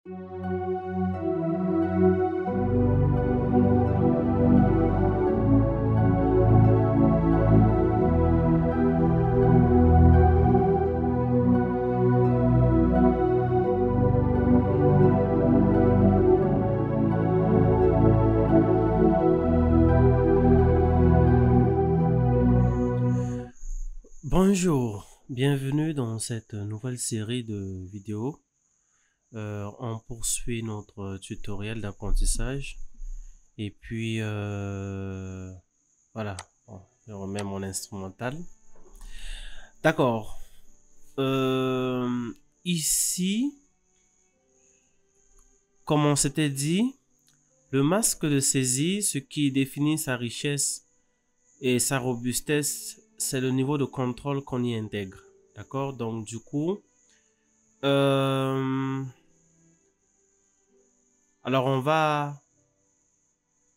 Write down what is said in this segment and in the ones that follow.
Bonjour, bienvenue dans cette nouvelle série de vidéos. On poursuit notre tutoriel d'apprentissage. Et puis, voilà, bon, je remets mon instrumental. D'accord. Ici, comme on s'était dit, le masque de saisie, ce qui définit sa richesse et sa robustesse, c'est le niveau de contrôle qu'on y intègre. D'accord? Donc, du coup, alors on va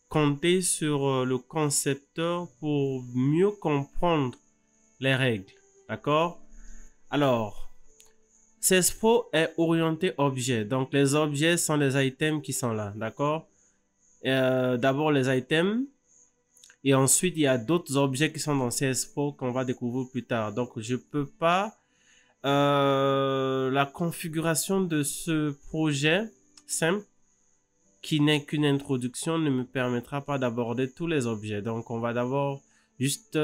compter sur le concepteur pour mieux comprendre les règles. D'accord? Alors, CESPO est orienté objet. Donc, les objets sont les items qui sont là. D'accord? D'abord, les items. Et ensuite, il y a d'autres objets qui sont dans CESPO qu'on va découvrir plus tard. Donc, je peux pas... la configuration de ce projet simple, qui n'est qu'une introduction, ne me permettra pas d'aborder tous les objets. Donc, on va d'abord juste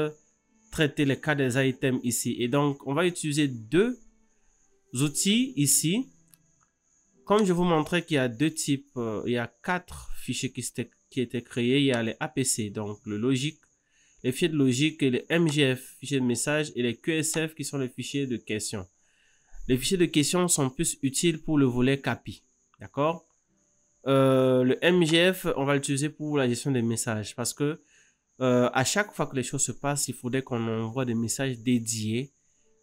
traiter les cas des items ici. Et donc, on va utiliser deux outils ici. Comme je vous montrais qu'il y a deux types, il y a 4 fichiers qui étaient créés. Il y a les APC, donc le logique, les fichiers de logique et les MGF, fichiers de message, et les QSF qui sont les fichiers de questions. Les fichiers de questions sont plus utiles pour le volet CAPI. D'accord? Le MGF, on va l'utiliser pour la gestion des messages parce que à chaque fois que les choses se passent, il faudrait qu'on envoie des messages dédiés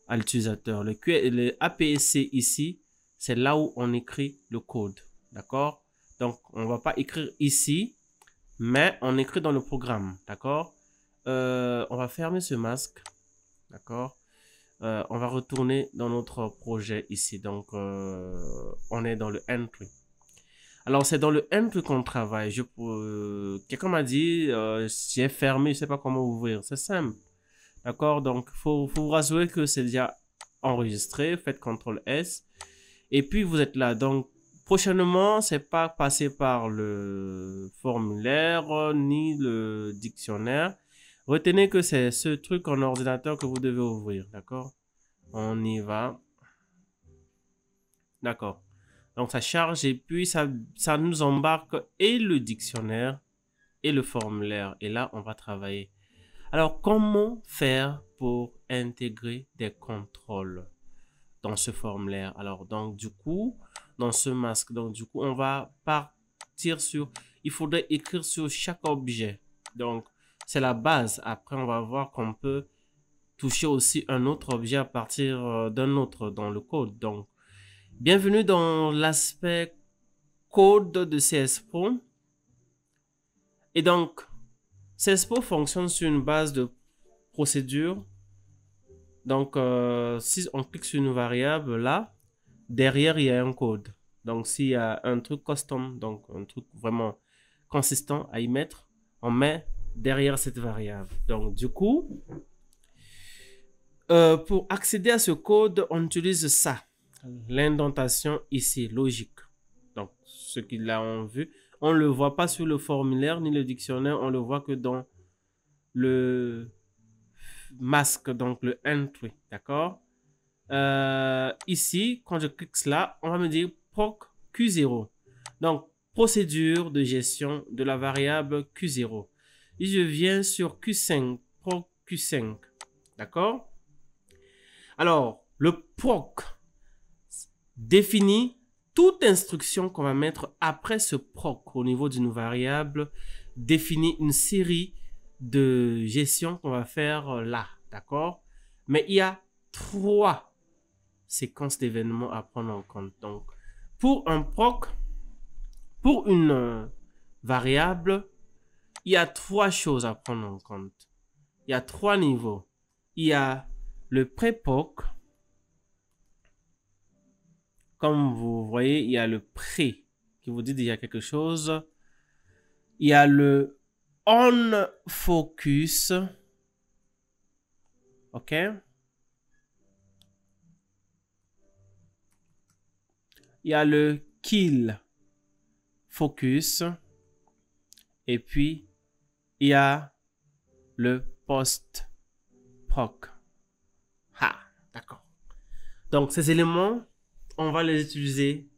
à l'utilisateur. Le APC ici, c'est là où on écrit le code. D'accord? Donc, on va pas écrire ici, mais on écrit dans le programme. D'accord? On va fermer ce masque. D'accord? On va retourner dans notre projet ici. Donc, on est dans le entry. Alors, c'est dans le entry qu'on travaille. Quelqu'un m'a dit, j'ai fermé, je sais pas comment ouvrir. C'est simple. D'accord? Donc, faut vous rassurer que c'est déjà enregistré. Faites CTRL S. Et puis, vous êtes là. Donc, prochainement, c'est pas passer par le formulaire ni le dictionnaire. Retenez que c'est ce truc en ordinateur que vous devez ouvrir. D'accord? On y va. D'accord. Donc, ça charge et puis ça nous embarque et le dictionnaire et le formulaire. Et là, on va travailler. Alors, comment faire pour intégrer des contrôles dans ce formulaire? Alors, donc, du coup, dans ce masque, donc, du coup, on va partir sur... Il faudrait écrire sur chaque objet. Donc, c'est la base. Après, on va voir qu'on peut toucher aussi un autre objet à partir d'un autre dans le code. Donc, bienvenue dans l'aspect code de CESPO. Et donc, CESPO fonctionne sur une base de procédure. Donc, si on clique sur une variable là, derrière, il y a un code. Donc, s'il y a un truc custom, donc un truc vraiment consistant à y mettre, on met derrière cette variable. Donc, du coup, pour accéder à ce code, on utilise ça. L'indentation ici, logique. Donc, ceux qui l'ont vu, on ne le voit pas sur le formulaire ni le dictionnaire, on le voit que dans le masque, donc le entry, d'accord? Ici, quand je clique là, on va me dire proc Q0. Donc, procédure de gestion de la variable Q0. Et je viens sur Q5, proc Q5, d'accord? Alors, le proc définit toute instruction qu'on va mettre après ce proc au niveau d'une variable, définit une série de gestion qu'on va faire là, d'accord? Mais il y a 3 séquences d'événements à prendre en compte. Donc, pour un proc, pour une variable, il y a 3 choses à prendre en compte. Il y a 3 niveaux. Il y a le pré-proc, comme vous voyez, il y a le pré qui vous dit déjà quelque chose. Il y a le on focus. OK? Il y a le kill focus. Et puis, il y a le post proc. Ah, d'accord. Donc, ces éléments, on va les utiliser.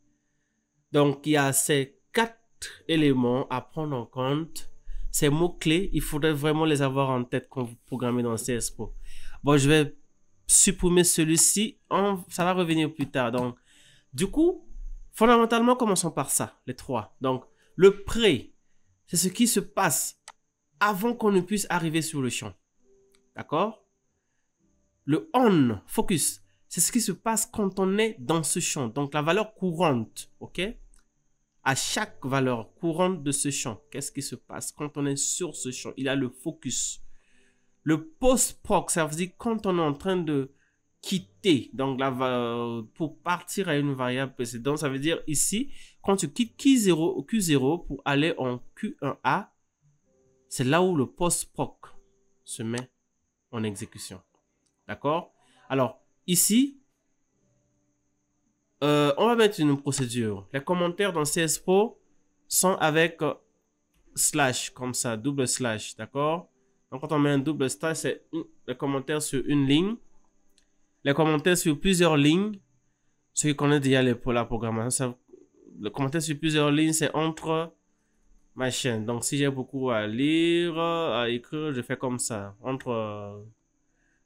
Donc, il y a ces 4 éléments à prendre en compte. Ces mots-clés, il faudrait vraiment les avoir en tête quand vous programmez dans CSPro. Bon, je vais supprimer celui-ci. Ça va revenir plus tard. Donc, du coup, fondamentalement, commençons par ça, les 3. Donc, le pré, c'est ce qui se passe avant qu'on ne puisse arriver sur le champ. D'accord? Le on, focus, c'est ce qui se passe quand on est dans ce champ. Donc, la valeur courante, OK? À chaque valeur courante de ce champ, qu'est-ce qui se passe quand on est sur ce champ? Il y a le focus. Le post-proc, ça veut dire quand on est en train de quitter, donc pour partir à une variable précédente, ça veut dire ici, quand tu quittes Q0 pour aller en Q1A, c'est là où le post-proc se met en exécution. D'accord? Alors, ici, on va mettre une procédure. Les commentaires dans CSPro sont avec slash, comme ça, double slash, d'accord? Donc, quand on met un double slash, c'est les commentaires sur une ligne. Les commentaires sur plusieurs lignes, ceux qui connaissent déjà la programmation, le commentaire sur plusieurs lignes, c'est entre ma chaîne. Donc, si j'ai beaucoup à lire, à écrire, je fais comme ça. Entre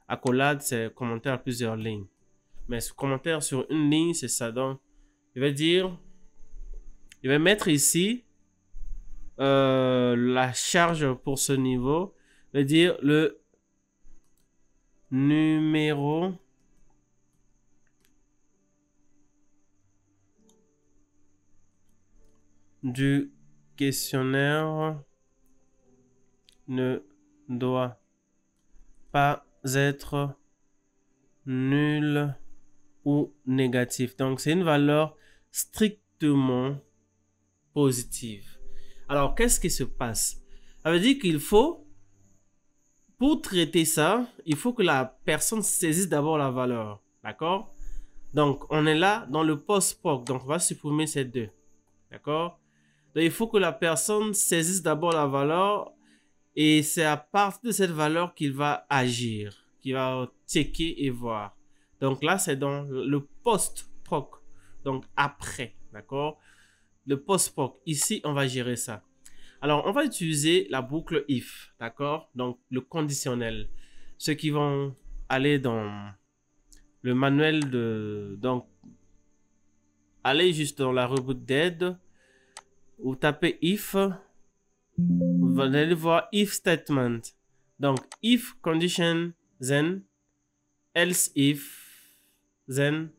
accolade, c'est commentaire à plusieurs lignes. Mais ce commentaire sur une ligne, c'est ça. Donc, je vais mettre ici la charge pour ce niveau. Je vais dire le numéro du questionnaire ne doit pas être nul ou négatif. Donc, c'est une valeur strictement positive. Alors, qu'est-ce qui se passe? Ça veut dire qu'il faut, pour traiter ça, il faut que la personne saisisse d'abord la valeur. D'accord? Donc, on est là dans le post-proc. Donc, on va supprimer ces deux. D'accord? Donc, il faut que la personne saisisse d'abord la valeur et c'est à partir de cette valeur qu'il va agir, qu'il va checker et voir. Donc là, c'est dans le post-proc. Donc après, d'accord? Le post-proc. Ici, on va gérer ça. Alors, on va utiliser la boucle if, d'accord? Donc, le conditionnel. Ceux qui vont aller dans le manuel de... Donc, allez juste dans la rubrique d'aide. Vous tapez if. Vous allez voir if statement. Donc, if condition, then, else if, then,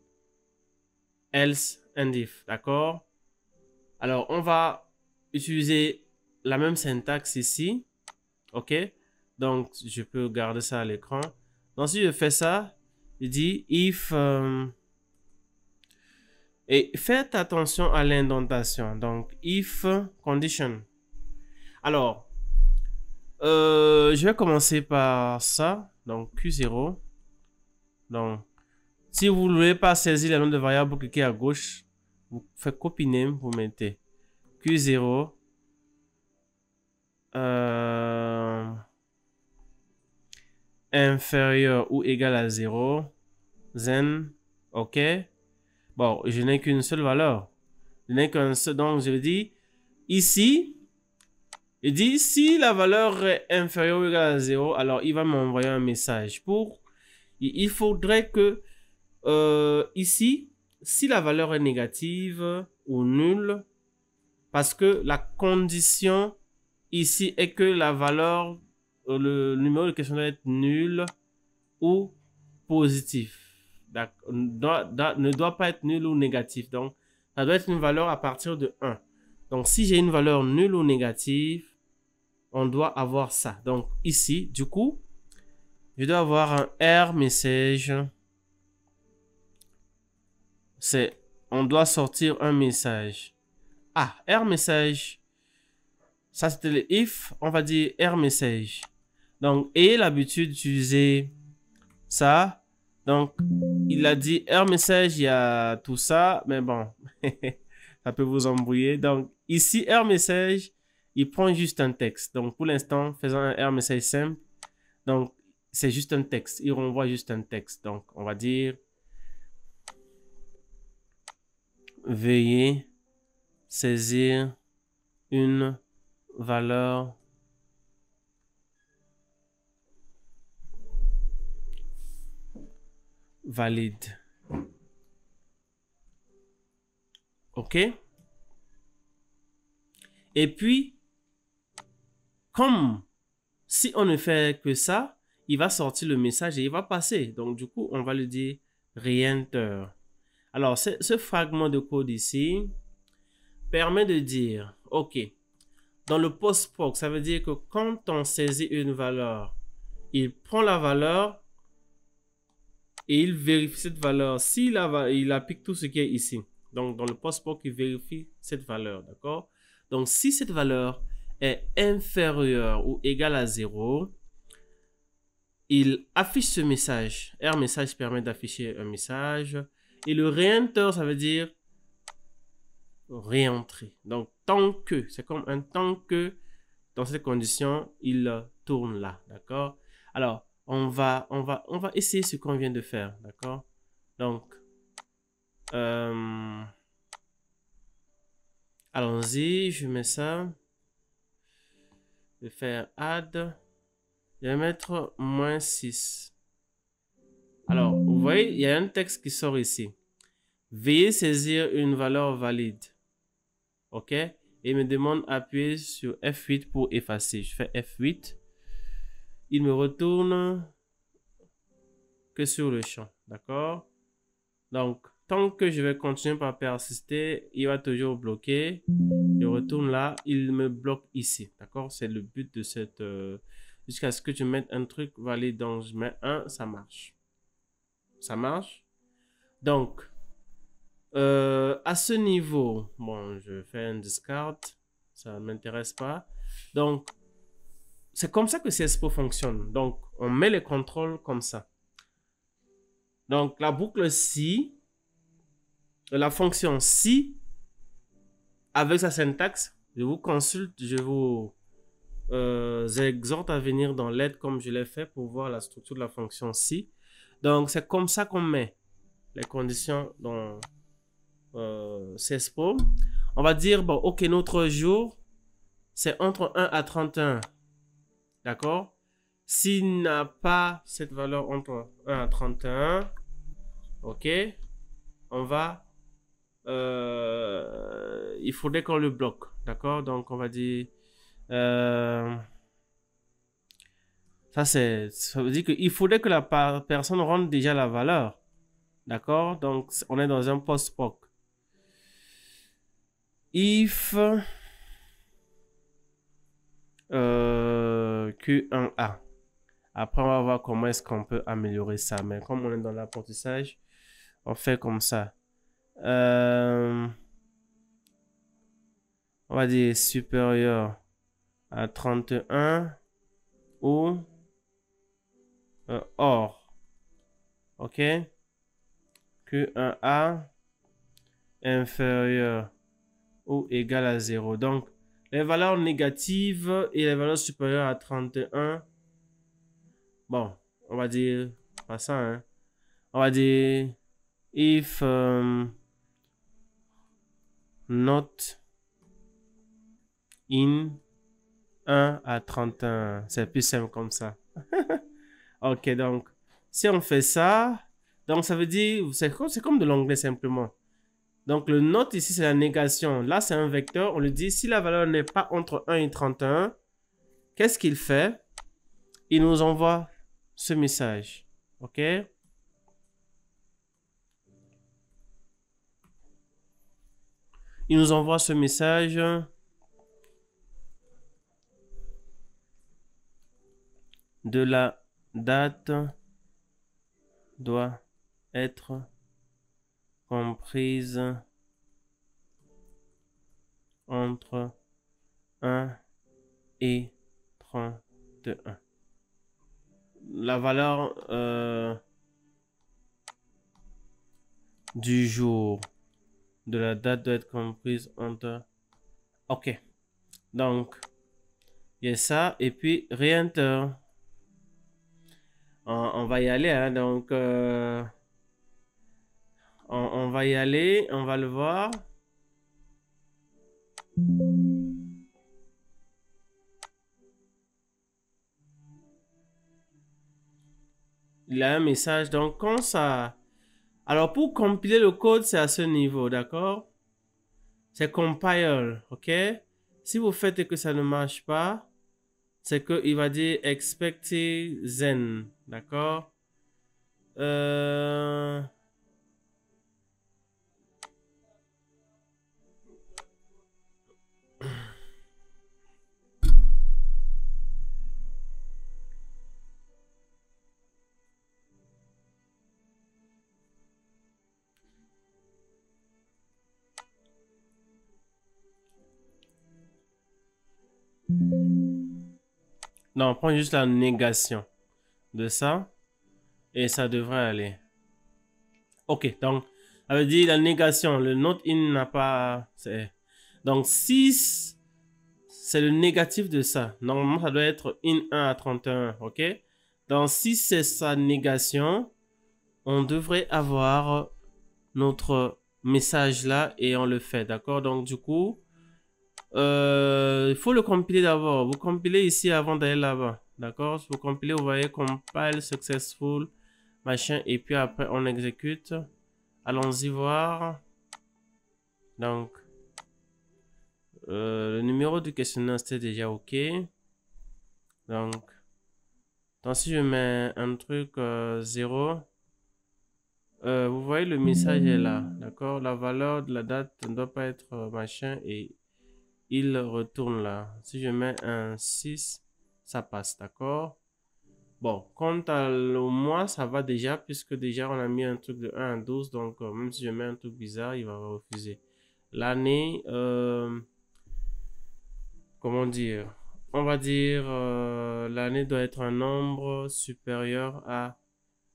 else and if. D'accord? Alors, on va utiliser la même syntaxe ici. OK? Donc, je peux garder ça à l'écran. Donc, si je fais ça, je dis if... et faites attention à l'indentation. Donc, if condition. Alors, je vais commencer par ça. Donc, Q0. Donc, si vous ne voulez pas saisir le nom de variable, vous cliquez à gauche. Vous faites copy name, vous mettez Q0. Inférieur ou égal à 0. Then, OK. Bon, je n'ai qu'une seule valeur. Je n'ai qu'un seul. Donc, je dis ici. Il dit si la valeur est inférieure ou égale à 0, alors il va m'envoyer un message. Il faudrait que ici, si la valeur est négative ou nulle, parce que la condition ici est que la valeur, le numéro de question doit être nul ou positif. Ne doit pas être nul ou négatif. Donc, ça doit être une valeur à partir de 1. Donc, si j'ai une valeur nulle ou négative, on doit avoir ça. Donc, ici, du coup, je dois avoir un R message. C'est on doit sortir un message. Ah, R message. Ça, c'était le if. On va dire R message. Donc, ayez l'habitude d'utiliser ça. Donc, il a dit R message, il y a tout ça. Mais bon, ça peut vous embrouiller. Donc, ici, R message, il prend juste un texte. Donc, pour l'instant, faisons un R message simple. Donc, c'est juste un texte. Il renvoie juste un texte. Donc, on va dire veuillez saisir une valeur valide. OK? Et puis, comme si on ne fait que ça, il va sortir le message et il va passer. Donc, du coup, on va lui dire re-enter. Alors, ce fragment de code ici permet de dire, OK, dans le post-proc, ça veut dire que quand on saisit une valeur, il prend la valeur et il vérifie cette valeur. Il applique tout ce qui est ici. Donc, dans le post-proc, il vérifie cette valeur, d'accord? Donc, si cette valeur est inférieure ou égale à 0, il affiche ce message. R message permet d'afficher un message. Et le re-enter, ça veut dire réentrer. Donc, tant que, c'est comme un tant que, dans cette condition, il tourne là, d'accord? Alors, on va essayer ce qu'on vient de faire, d'accord? Donc, allons-y, je mets ça. Je vais faire add. Je vais mettre -6. Alors, vous voyez, il y a un texte qui sort ici. Veuillez saisir une valeur valide. OK? Et il me demande d'appuyer sur F8 pour effacer. Je fais F8. Il me retourne que sur le champ. D'accord? Donc, tant que je vais continuer par persister, il va toujours bloquer. Je retourne là, il me bloque ici. D'accord? C'est le but de cette... jusqu'à ce que je mette un truc valide. Donc, je mets 1, ça marche. Ça marche? Donc, à ce niveau, bon, je fais un discard. Ça ne m'intéresse pas. Donc, c'est comme ça que CSPO fonctionne. Donc, on met les contrôles comme ça. Donc, la boucle si, la fonction si, avec sa syntaxe, je vous consulte, je vous exhorte à venir dans l'aide comme je l'ai fait pour voir la structure de la fonction si. Donc, c'est comme ça qu'on met les conditions dans CSPO. On va dire, bon, ok, notre jour, c'est entre 1 à 31. D'accord? S'il n'a pas cette valeur entre 1 à 31, ok, on va... il faudrait qu'on le bloque. D'accord? Donc, on va dire... ça veut dire qu'il faudrait que la personne rentre déjà la valeur. D'accord? Donc, on est dans un post-proc. If Q1A. Après, on va voir comment est-ce qu'on peut améliorer ça. Mais comme on est dans l'apprentissage, on fait comme ça. On va dire supérieur à 31 ou or. OK? Q1A inférieur ou égal à 0. Donc, les valeurs négatives et les valeurs supérieures à 31. Bon, on va dire pas ça, hein. On va dire if not in 1 à 31. C'est plus simple comme ça. Ok, donc, si on fait ça, donc ça veut dire, c'est comme de l'anglais simplement. Donc, le not ici, c'est la négation. Là, c'est un vecteur. On lui dit, si la valeur n'est pas entre 1 et 31, qu'est-ce qu'il fait? Il nous envoie ce message. OK? Il nous envoie ce message. De la date doit être comprise entre 1 et 31. La valeur du jour de la date doit être comprise entre... Ok. Donc, il y a ça. Et puis, réenter. On va y aller. Hein, donc, on va y aller. On va le voir. Il a un message. Donc, quand ça... Alors, pour compiler le code, c'est à ce niveau, d'accord? C'est compile, ok? Si vous faites et que ça ne marche pas, c'est qu'il va dire expected zen, d'accord? Non, on prend juste la négation de ça et ça devrait aller. Ok, donc, ça veut dire la négation, le not in n'a pas... Donc, 6, c'est le négatif de ça. Normalement, ça doit être in 1 à 31, ok? Donc, si c'est sa négation, on devrait avoir notre message là et on le fait, d'accord? Donc, du coup, il faut le compiler d'abord. Vous compilez ici avant d'aller là-bas, d'accord? Vous compilez, vous voyez compile successful, machin, et puis après on exécute. Allons-y voir. Donc, le numéro du questionnaire c'était déjà ok. Donc, si je mets un truc 0, vous voyez le message est là, d'accord? La valeur de la date ne doit pas être machin et il retourne là. Si je mets un 6, ça passe, d'accord? Bon, quant au mois, ça va déjà, puisque déjà on a mis un truc de 1 à 12, donc même si je mets un truc bizarre, il va refuser. L'année, comment dire? On va dire l'année doit être un nombre supérieur à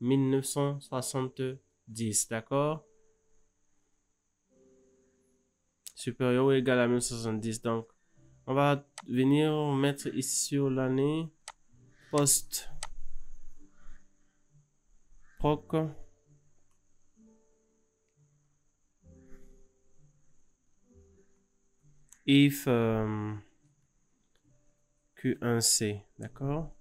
1970, d'accord? Supérieur ou égal à 1970, donc on va venir mettre ici sur l'année post proc if Q1C, d'accord?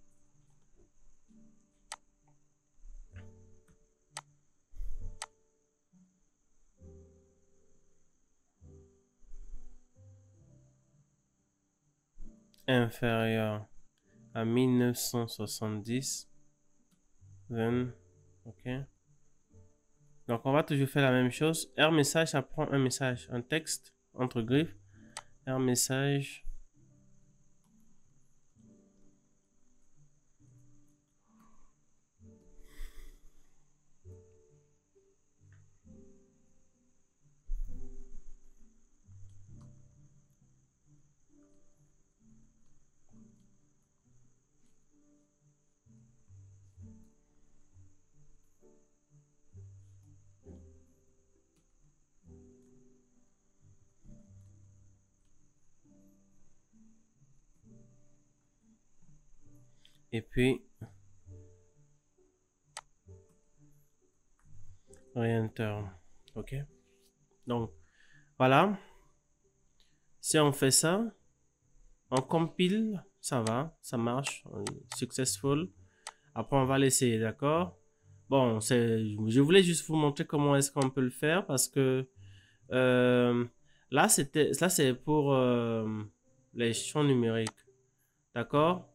Inférieur à 1970, then, ok? Donc, on va toujours faire la même chose. R message, ça prend un message, un texte, entre griffes. R message. Et puis, orienteur. Ok? Donc, voilà. Si on fait ça, on compile, ça va, ça marche, successful. Après, on va l'essayer, d'accord? Bon, je voulais juste vous montrer comment est-ce qu'on peut le faire parce que euh, là, c'est pour les champs numériques, d'accord?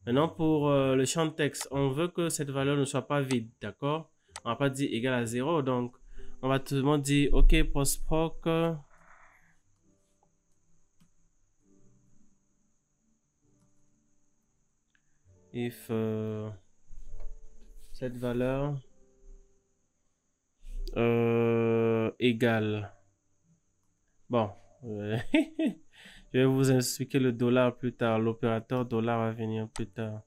Maintenant, pour le champ de texte, on veut que cette valeur ne soit pas vide, d'accord? On va pas dire égal à 0, donc on va tout le monde dire OK, postproc. If cette valeur égale. Bon, je vais vous expliquer le dollar plus tard. L'opérateur dollar va venir plus tard.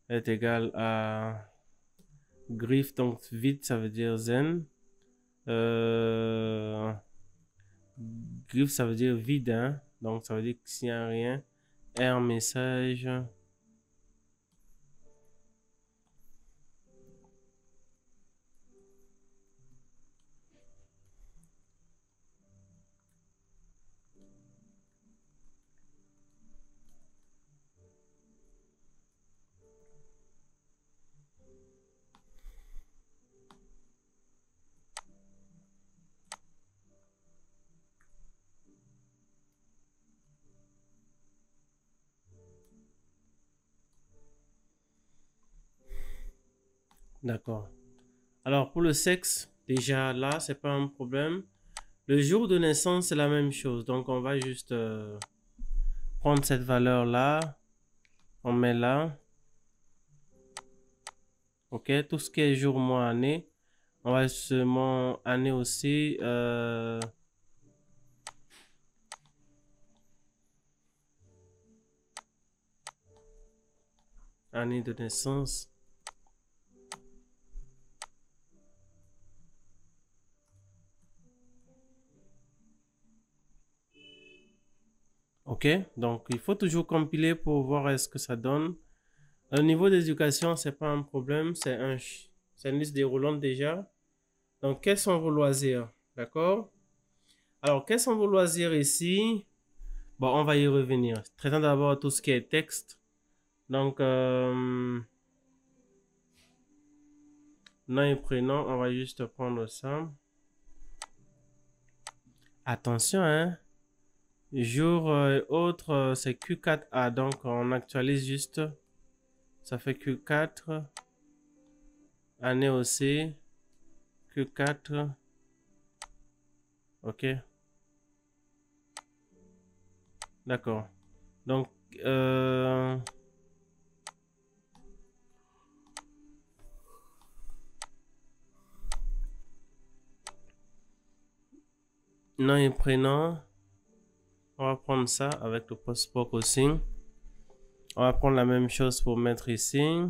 Est égal à griffe, donc vide, ça veut dire zen. Griffe, ça veut dire vide, hein? Donc ça veut dire que s'il n'y a rien, R message. D'accord. Alors pour le sexe, déjà là, c'est pas un problème. Le jour de naissance, c'est la même chose. Donc on va juste prendre cette valeur là, on met là. Ok, tout ce qui est jour, mois, année, on va seulement année aussi. Année de naissance. Ok, donc il faut toujours compiler pour voir est-ce que ça donne. Au niveau d'éducation, c'est pas un problème, c'est une liste déroulante déjà. Donc, quels sont vos loisirs? D'accord? Alors, quels sont vos loisirs ici? Bon, on va y revenir. Traitons d'abord tout ce qui est texte. Donc, nom et prénom, on va juste prendre ça. Attention, hein? Jour autre, c'est Q4A. Donc, on actualise juste. Ça fait Q4. Année aussi. Q4. Ok. D'accord. Donc, nom et prénom. On va prendre ça avec le post-poc aussi. On va prendre la même chose pour mettre ici.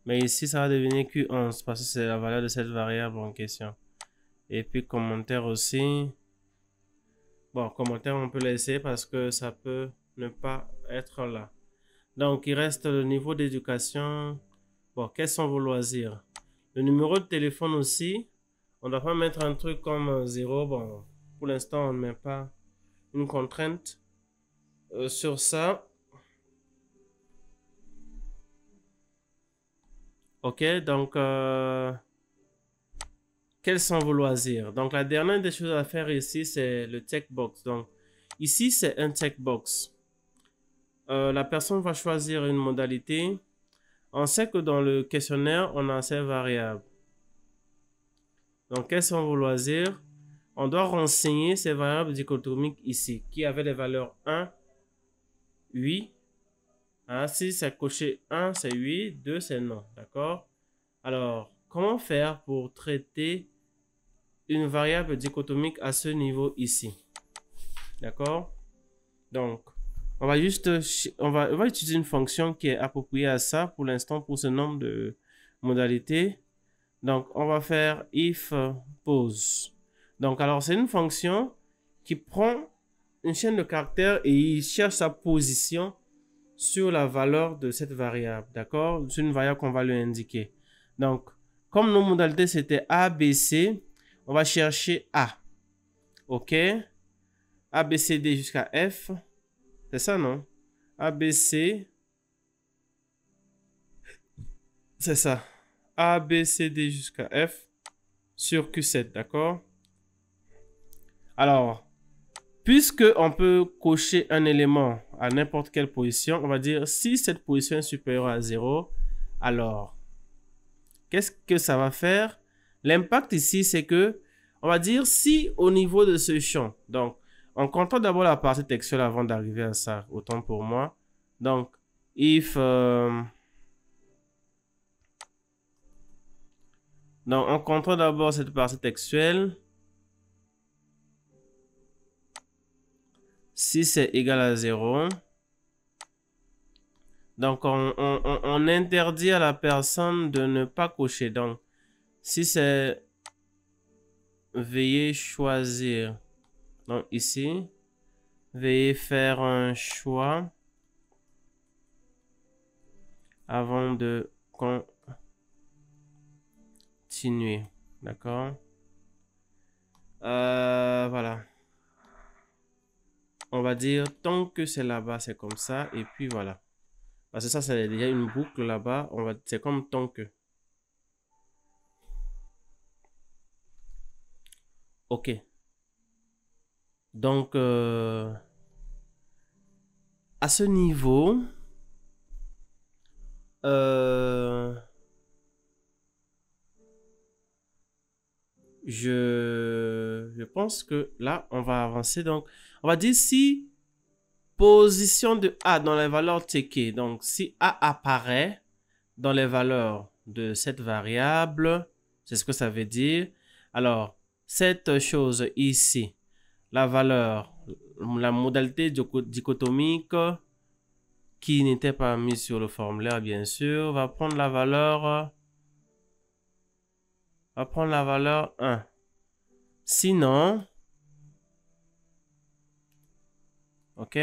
Mais ici, ça va devenir Q11 parce que c'est la valeur de cette variable en question. Et puis, commentaire aussi. Bon, commentaire, on peut laisser parce que ça peut ne pas être là. Donc, il reste le niveau d'éducation. Bon, quels sont vos loisirs? Le numéro de téléphone aussi. On ne doit pas mettre un truc comme 0. Bon, pour l'instant, on ne met pas une contrainte sur ça. Ok, donc quels sont vos loisirs? Donc la dernière des choses à faire ici, c'est le checkbox. Donc ici, c'est un checkbox. La personne va choisir une modalité. On sait que dans le questionnaire, on a ces variables. Donc quels sont vos loisirs? On doit renseigner ces variables dichotomiques ici, qui avaient les valeurs 1, 8. Ah, si c'est coché 1, c'est oui, 2, c'est non. D'accord? Alors, comment faire pour traiter une variable dichotomique à ce niveau ici? D'accord? Donc, on va juste, on va utiliser une fonction qui est appropriée à ça pour l'instant pour ce nombre de modalités. Donc, on va faire if pose. Donc, alors, c'est une fonction qui prend une chaîne de caractères et il cherche sa position sur la valeur de cette variable, d'accord? C'est une variable qu'on va lui indiquer. Donc, comme nos modalités c'était A, B, C, on va chercher A. OK? A, B, C, D jusqu'à F. C'est ça, non? A, B, C. C'est ça. A, B, C, D jusqu'à F sur Q7, d'accord? Alors, puisque on peut cocher un élément à n'importe quelle position, on va dire si cette position est supérieure à 0, alors, qu'est-ce que ça va faire? L'impact ici, c'est que, on va dire si au niveau de ce champ, donc, on contrôle d'abord la partie textuelle avant d'arriver à ça, autant pour moi. Donc, if, Donc, on contrôle d'abord cette partie textuelle. Si c'est égal à 0. Donc, on interdit à la personne de ne pas cocher. Donc, si c'est veuillez choisir. Donc, ici, veuillez faire un choix avant de continuer. D'accord? Voilà. On va dire tant que c'est là-bas, c'est comme ça. Et puis voilà. Parce que ça, c'est déjà une boucle là-bas. C'est comme tant que. OK. Donc, à ce niveau, je pense que là, on va avancer. Donc, on va dire si position de A dans les valeurs TK. Donc, si A apparaît dans les valeurs de cette variable, c'est ce que ça veut dire. Alors, cette chose ici, la valeur, la modalité dichotomique qui n'était pas mise sur le formulaire, bien sûr, va prendre la valeur 1. Sinon, OK,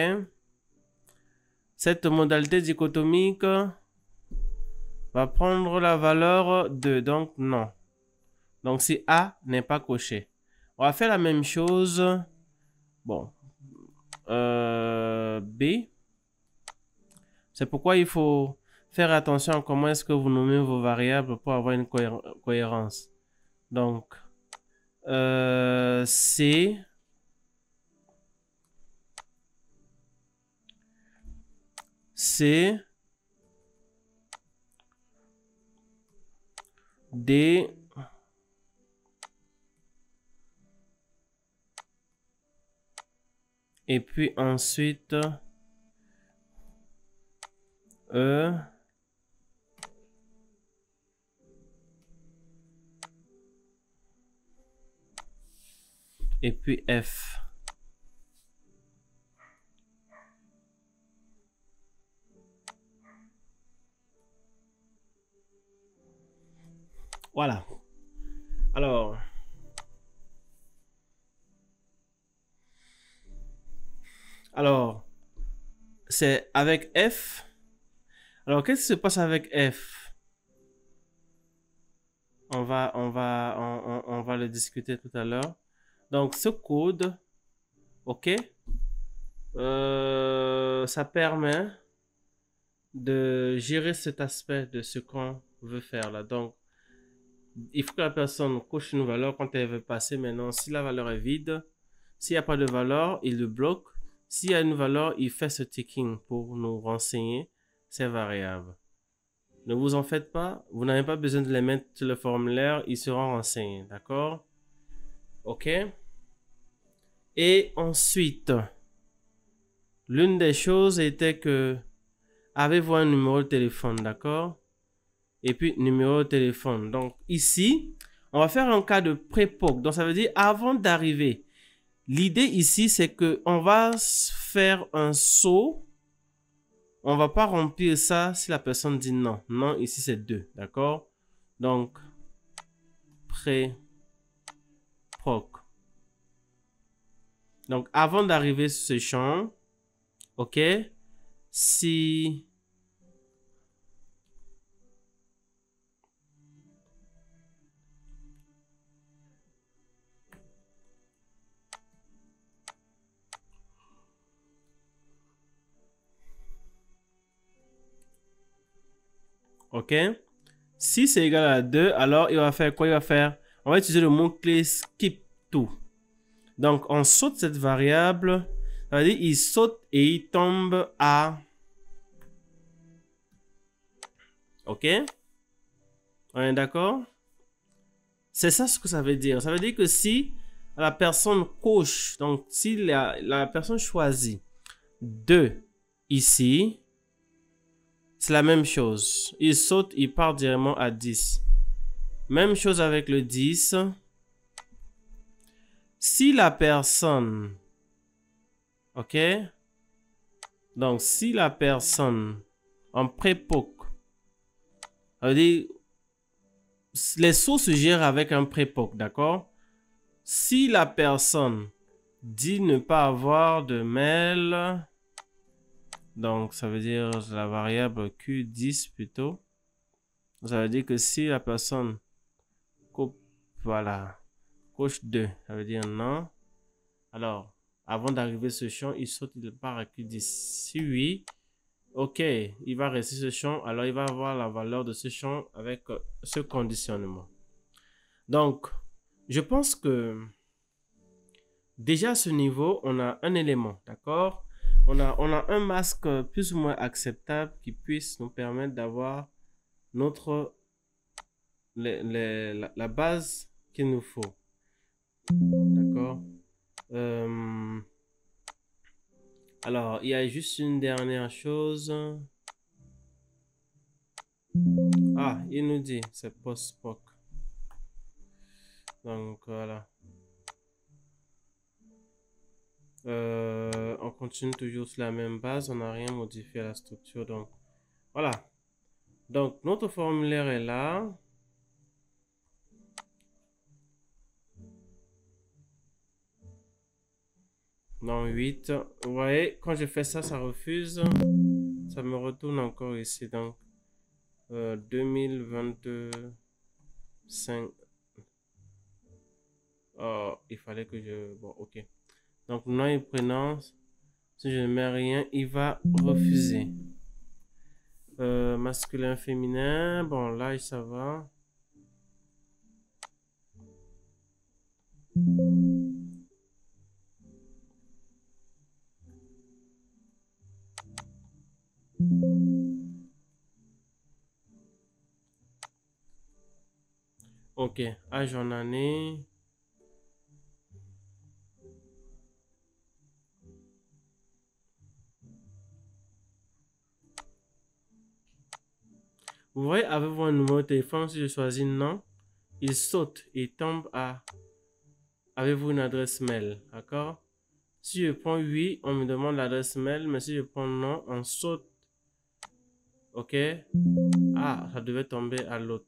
cette modalité dichotomique va prendre la valeur 2, donc non. Donc si A n'est pas coché. On va faire la même chose. Bon. B. C'est pourquoi il faut faire attention à comment est-ce que vous nommez vos variables pour avoir une cohérence. Donc, C. D. Et puis ensuite, E. Et puis F. Voilà. Alors, c'est avec F. Alors, qu'est-ce qui se passe avec F? On va le discuter tout à l'heure. Donc, ce code, OK, ça permet de gérer cet aspect de ce qu'on veut faire là. Donc, il faut que la personne coche une valeur quand elle veut passer. Maintenant, si la valeur est vide, s'il n'y a pas de valeur, il le bloque. S'il y a une valeur, il fait ce ticking pour nous renseigner ces variables. Ne vous en faites pas, vous n'avez pas besoin de les mettre sur le formulaire, ils seront renseignés, d'accord? OK? Et ensuite, l'une des choses était que, avez-vous un numéro de téléphone, d'accord? Et puis, numéro de téléphone. Donc, ici, on va faire un cas de pré-POC. Donc, ça veut dire avant d'arriver. L'idée ici, c'est que on va faire un saut. On va pas remplir ça si la personne dit non. Non, ici, c'est 2, d'accord? Donc, pré-POC. Donc, avant d'arriver sur ce champ, OK, si... OK, si c'est égal à 2, alors il va faire quoi? Il va faire... On va utiliser le mot-clé skip to. Donc, on saute cette variable. Ça veut dire il saute et il tombe à... OK? On est d'accord? C'est ça ce que ça veut dire. Ça veut dire que si la personne coche, donc si la personne choisit 2 ici, c'est la même chose. Il saute, il part directement à 10. Même chose avec le 10. Si la personne, ok, donc si la personne en prépoc, ça veut dire, les sauts se gèrent avec un prépoc, d'accord? Si la personne dit ne pas avoir de mail, donc ça veut dire la variable Q10 plutôt, ça veut dire que si la personne, voilà, coche 2, ça veut dire non. Alors, avant d'arriver ce champ, il saute, il part à Q10. Si oui, ok, il va rester ce champ, alors il va avoir la valeur de ce champ avec ce conditionnement. Donc, je pense que déjà à ce niveau, on a un élément, d'accord? On a un masque plus ou moins acceptable qui puisse nous permettre d'avoir notre la base qu'il nous faut. D'accord? Alors, il y a juste une dernière chose. Ah, il nous dit, c'est post-poc. Donc, voilà. On continue toujours sur la même base. On n'a rien modifié à la structure. Donc, voilà. Donc, notre formulaire est là. Dans 8. Vous voyez, quand je fais ça, ça refuse. Ça me retourne encore ici. Donc, 2025. Oh, il fallait que je... Bon, ok. Donc, nom et prénom. Si je ne mets rien, il va refuser. Masculin, féminin. Bon, là, ça va. Ok, âge en année. Vous voyez, avez-vous un numéro de téléphone? Si je choisis non, il saute et tombe à... Avez-vous une adresse mail? D'accord? Si je prends oui, on me demande l'adresse mail, mais si je prends non, on saute. Ok? Ah, ça devait tomber à l'autre.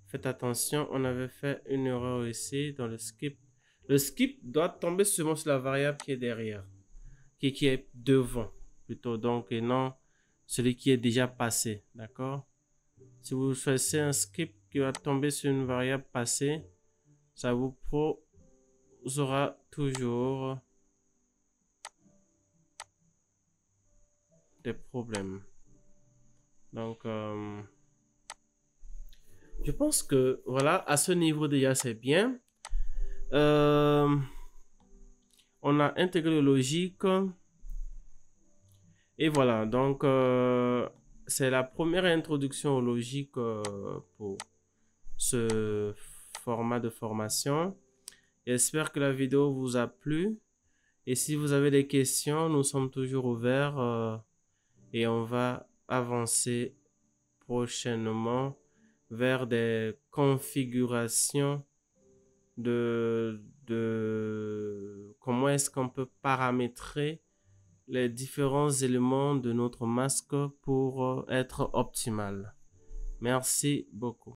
Faites attention, on avait fait une erreur ici dans le skip. Le skip doit tomber seulement sur la variable qui est derrière, qui est devant plutôt, donc, et non celui qui est déjà passé. D'accord? Si vous choisissez un skip qui va tomber sur une variable passée, ça vous posera toujours des problèmes. Donc, je pense que voilà, à ce niveau déjà c'est bien. On a intégré le logique. Et voilà, donc c'est la première introduction au logique pour ce format de formation. J'espère que la vidéo vous a plu. Et si vous avez des questions, nous sommes toujours ouverts et on va avancer prochainement vers des configurations de comment est-ce qu'on peut paramétrer les différents éléments de notre masque pour être optimal. Merci beaucoup.